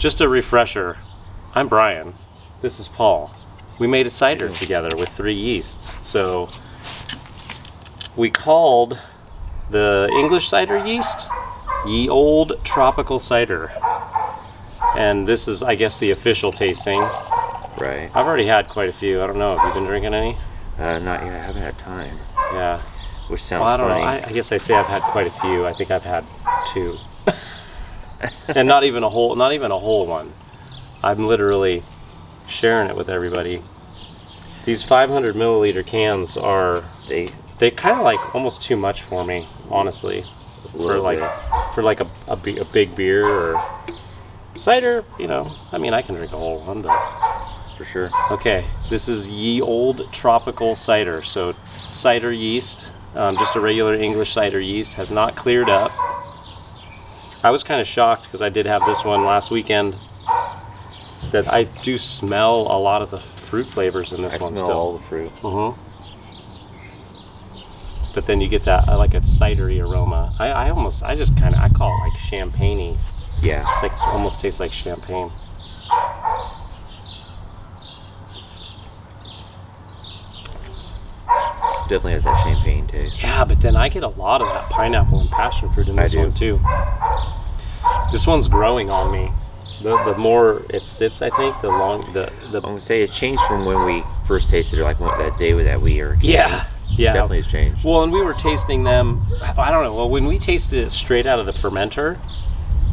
just a refresher. I'm Brian. This is Paul. We made a cider together with 3 yeasts. So we called the English Cider Yeast Ye Old Tropical Cider. And this is, I guess, the official tasting. Right. I've already had quite a few. I don't know. Have you been drinking any? Not yet. I haven't had time. Yeah. Which sounds well, I don't funny. know. I guess I say I've had quite a few. I think I've had 2. And not even a whole one. I'm literally sharing it with everybody. These 500 milliliter cans are they kind of like almost too much for me, honestly. For like a big beer or cider, you know. I mean, I can drink a whole one, but for sure. Okay, this is Ye Old Tropical Cider. So cider yeast, just a regular English cider yeast, has not cleared up. I was kind of shocked because I did have this one last weekend. That I do smell a lot of the fruit flavors in this one still. I smell all the fruit. But then you get that like a cidery aroma. I just kind of call it like champagne-y. Yeah. It's like almost tastes like champagne. Definitely has that champagne taste. Yeah, but then I get a lot of that pineapple and passion fruit in this one too. This one's growing on me. The more it sits, I think, I'm gonna say it's changed from when we first tasted it, like that day that we were. Yeah. Definitely has changed. Well, and we were tasting them. I don't know. Well, when we tasted it straight out of the fermenter,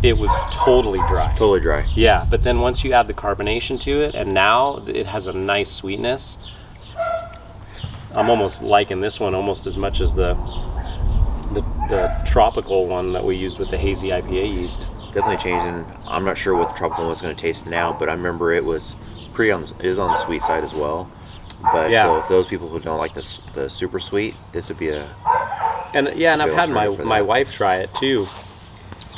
it was totally dry. Totally dry. Yeah, but then once you add the carbonation to it, and now it has a nice sweetness. I'm almost liking this one almost as much as the tropical one that we used with the Hazy IPA yeast. Definitely changing. I'm not sure what the tropical one's going to taste now, but I remember it was on the sweet side as well. But yeah. So those people who don't like the super sweet, this would be a. And I've had my wife try it too.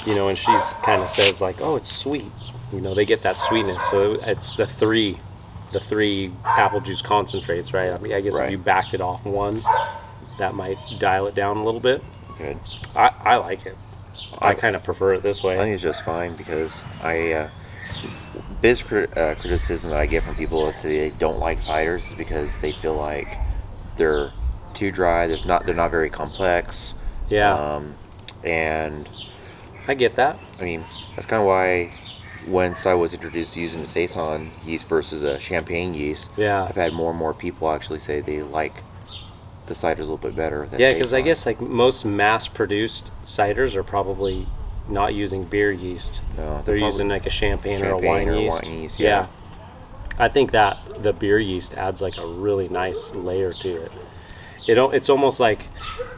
You know, and she's kind of says like, oh, it's sweet. You know, they get that sweetness. So it's the three apple juice concentrates, right? I mean, I guess if you backed it off one, that might dial it down a little bit. Good. I like it. I kind of prefer it this way. I think it's just fine because biggest criticism that I get from people is they don't like ciders is because they feel like they're too dry. They're not very complex. Yeah. And I get that. I mean, that's kind of why once I was introduced to using the Saison yeast versus a champagne yeast, I've had more and more people actually say they like the ciders a little bit better. Yeah, because I guess like most mass-produced ciders are probably not using beer yeast. No, they're using like a champagne or a wine yeast. Yeah. I think that the beer yeast adds like a really nice layer to it. It's almost like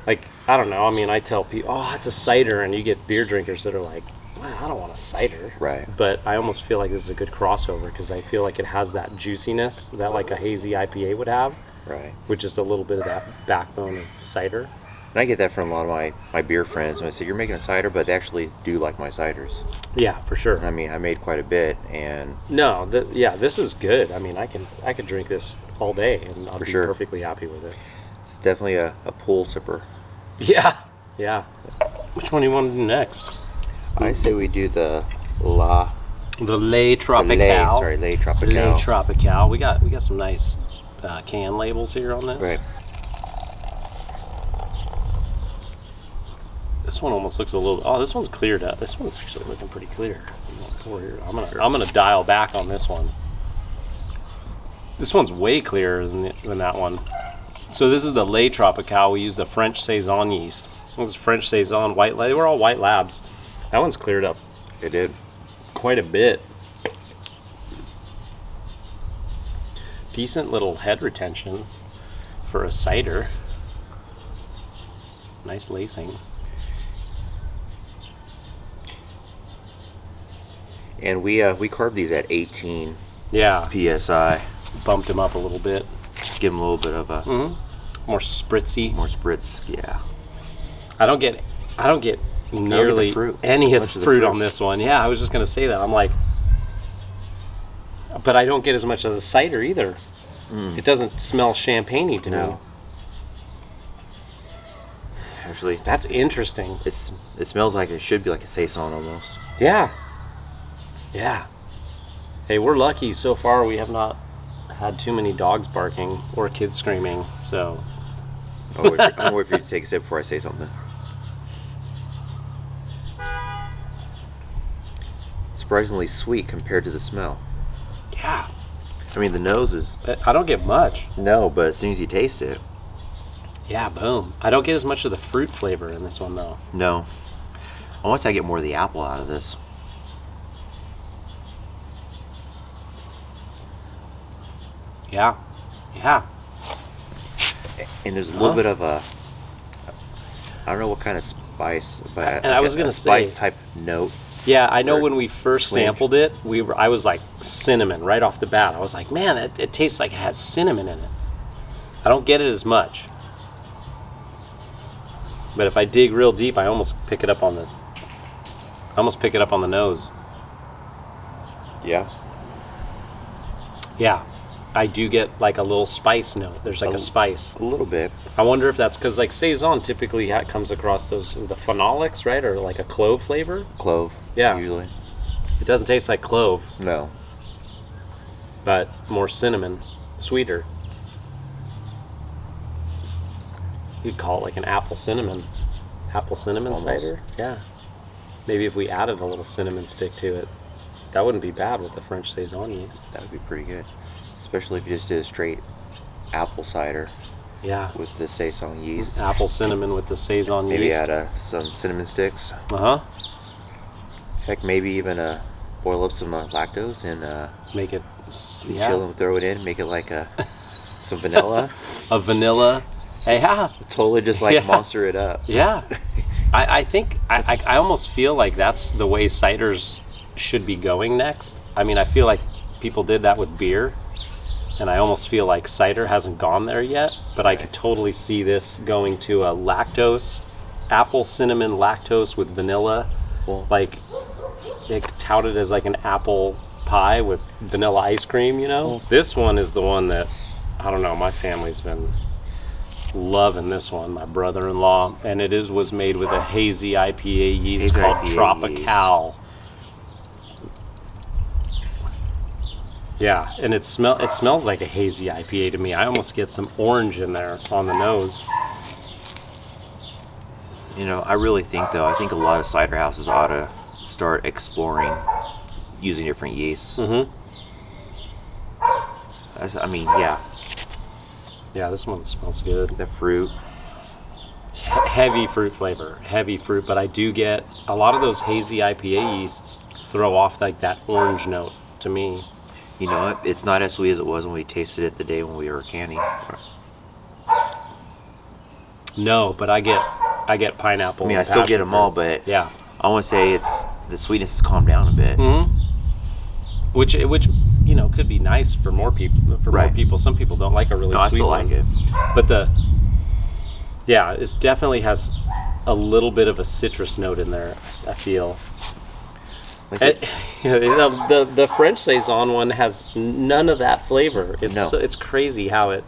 I don't know. I mean, I tell people, oh, it's a cider, and you get beer drinkers that are like, well, I don't want a cider. Right. But I almost feel like this is a good crossover because I feel like it has that juiciness that like a hazy IPA would have. Right. With just a little bit of that backbone of cider. And I get that from a lot of my beer friends when I say, you're making a cider, but they actually do like my ciders. Yeah, for sure. I mean, I made quite a bit, and... No, this is good. I mean, I could drink this all day, and I'll be perfectly happy with it. It's definitely a pool sipper. Yeah, yeah. Which one do you want to do next? I say we do the Lait Tropicale. Lait Tropicale. Lait Tropicale. We got some nice can labels here on this. Right. This one almost looks a little. Oh, this one's cleared up. This one's actually looking pretty clear. I'm gonna dial back on this one. This one's way clearer than that one. So this is the Lait Tropicale. We use the French Saison Yeast. This is French Saison Whitelabs. They were all Whitelabs. That one's cleared up. It did. Quite a bit. Decent little head retention for a cider. Nice lacing. And we carved these at 18 PSI. Bumped them up a little bit. Give them a little bit of a more spritzy. More spritz, yeah. I don't get nearly any of the fruit on this one. Yeah, I was just gonna say that. I'm like, but I don't get as much of the cider either. It doesn't smell champagne-y to me. Actually, that's interesting. It smells like it should be like a Saison almost. Yeah. Yeah. Hey, we're lucky so far. We have not had too many dogs barking or kids screaming. So I'm gonna wait for you to take a sip before I say something. Surprisingly sweet compared to the smell. yeah, I mean, the nose is I don't get much. no, but as soon as you taste it, Yeah, boom. I don't get as much of the fruit flavor in this one though. no. Unless I get more of the apple out of this. Yeah, yeah. And there's a little bit of a, I don't know what kind of spice, but And I was gonna say- spice type note. Yeah, I know Or when we first twinge. sampled it, I was like cinnamon right off the bat. I was like, man, it tastes like it has cinnamon in it. I don't get it as much. But if I dig real deep, I almost pick it up on the nose. Yeah. Yeah. I do get like a little spice note. There's like a spice. A little bit. I wonder if that's because like Saison typically comes across the phenolics, right? Or like a clove flavor. Clove. Yeah. Usually. It doesn't taste like clove, No. but more cinnamon, sweeter. You'd call it like an apple cinnamon Almost. cider. Yeah. Maybe if we added a little cinnamon stick to it, that wouldn't be bad with the French Saison yeast. That would be pretty good. Especially if you just did a straight apple cider Yeah. with the Saison yeast. Apple cinnamon with the Saison Maybe yeast. add some cinnamon sticks. Uh huh. Heck, maybe even boil up some lactose and Make it. chill and throw it in. Make it like some vanilla. A vanilla. Hey, ha. Totally just like Yeah. monster it up. Yeah. I think I almost feel like that's the way ciders should be going next. I mean, I feel like people did that with beer, and I almost feel like cider hasn't gone there yet, but I could totally see this going to a lactose, apple cinnamon lactose with vanilla. Well, Like, they tout it as like an apple pie with vanilla ice cream, you know? This one is the one that, I don't know, my family's been loving this one, my brother-in-law, and it was made with a hazy IPA yeast Hazy called IPA Tropicale. Yeah, and it smells like a hazy IPA to me. I almost get some orange in there on the nose. you know, I really think though, I think a lot of cider houses ought to start exploring using different yeasts. Mm-hmm. I mean, yeah, Yeah, this one smells good. the fruit. Heavy fruit flavor, heavy fruit, but I do get a lot of those hazy IPA yeasts throw off like that orange note to me. You know what? It's not as sweet as it was when we tasted it the day when we were canning. No, but I get pineapple. I mean, I and still get passion them all, fruit. but Yeah. I want to say it's the sweetness has calmed down a bit. Mm-hmm. Which you know could be nice for more people. For more Right. people, some people don't like a really No, I sweet still one. like it. But it definitely has a little bit of a citrus note in there. I feel. Like I said, The French Saison one has none of that flavor. It's No. it's crazy how it.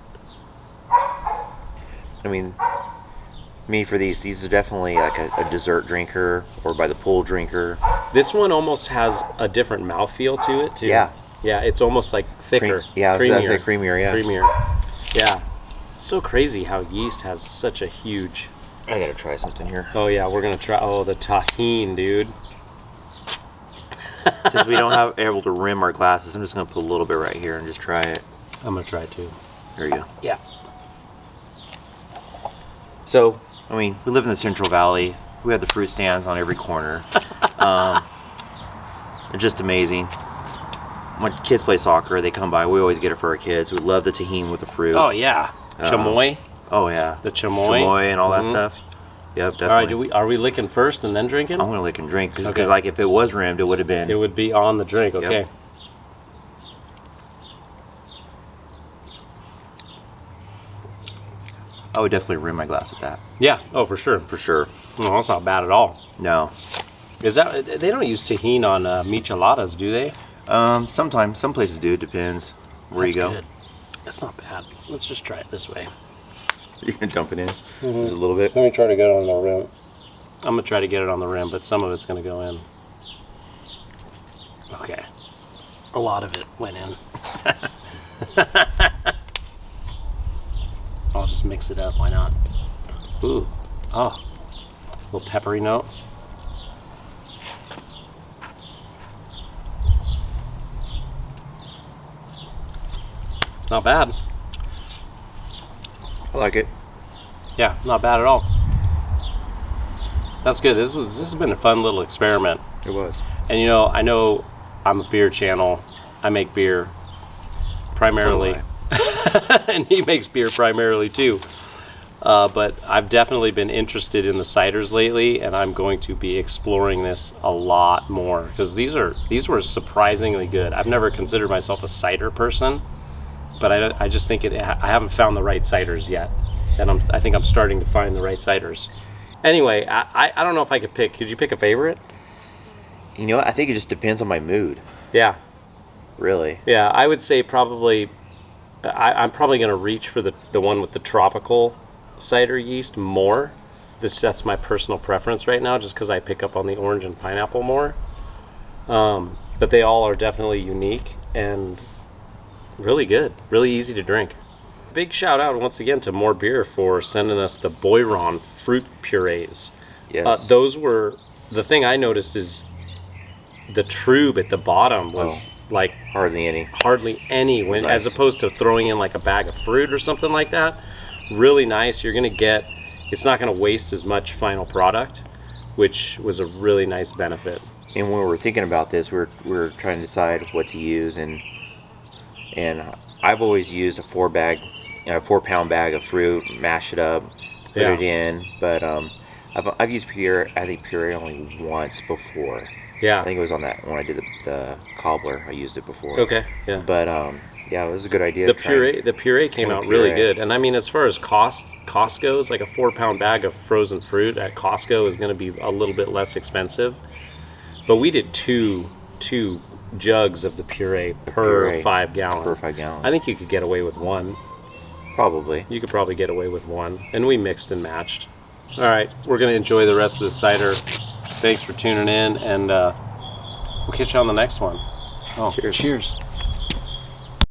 I mean, me for these are definitely like a dessert drinker or by the pool drinker. This one almost has a different mouthfeel to it too. Yeah. Yeah, it's almost like thicker. Yeah, I was gonna say creamier. Yeah. Creamier. Yeah. It's so crazy how yeast has such a huge. I gotta try something here. Oh yeah, we're gonna try. Oh, the Tajin, dude. Since we don't have able to rim our glasses, I'm just gonna put a little bit right here and just try it. I'm gonna try it too. There you go. Yeah. So, I mean, we live in the Central Valley. We have the fruit stands on every corner. They're just amazing. When kids play soccer, they come by. We always get it for our kids. We love the tahini with the fruit. Oh yeah. Chamoy. Oh yeah. The chamoy. Chamoy and all that Mhm. stuff. Yep, definitely. All right. Are we licking first and then drinking? I'm gonna lick and drink because, Okay. like, if it was rimmed, it would have been. It would be on the drink. Okay. I would definitely rim my glass with that Yeah. Oh, for sure. for sure. No, that's not bad at all. No. Is that they don't use tahini on micheladas, do they? Sometimes some places do. It depends where That's you go. good. That's not bad. Let's just try it this way. You can dump it in just a little bit. Let me try to get it on the rim. I'm gonna try to get it on the rim, but some of it's gonna go in. Okay. A lot of it went in. I'll just mix it up, why not? Ooh, oh, a little peppery note. It's not bad. I like it. Yeah, not bad at all. That's good. This has been a fun little experiment. It was. And you know, I know I'm a beer channel. I make beer primarily. So and he makes beer primarily too. But I've definitely been interested in the ciders lately, and I'm going to be exploring this a lot more because these were surprisingly good. I've never considered myself a cider person, but I just think I haven't found the right ciders yet, and I think I'm starting to find the right ciders. Anyway, I don't know if I could pick. Could you pick a favorite? You know what? I think it just depends on my mood. Yeah. Really? Yeah, I would say probably. I'm probably going to reach for the one with the tropical cider yeast more. That's my personal preference right now, just because I pick up on the orange and pineapple more. But they all are definitely unique and really good, really easy to drink. Big shout out once again to More Beer for sending us the Boiron Fruit Purees. Yes. Those were, the thing I noticed is the trube at the bottom was like hardly any when nice. As opposed to throwing in like a bag of fruit or something like that. Really nice. You're gonna get, it's not gonna waste as much final product, which was a really nice benefit. And when we were thinking about this, we were trying to decide what to use, and I've always used a 4-pound bag of fruit, mash it up, put it in. But I've used puree. I think puree only once before. Yeah. I think it was on that when I did the cobbler. I used it before. Okay. Yeah. But yeah, it was a good idea. The puree came out really good, and I mean, as far as cost goes, like a 4-pound bag of frozen fruit at Costco is going to be a little bit less expensive. But we did two jugs of the puree per 5 gallon. Per 5 gallon. I think you could get away with one. Probably. You could probably get away with one, and we mixed and matched. All right, we're going to enjoy the rest of the cider. Thanks for tuning in, and we'll catch you on the next one. Cheers. Cheers.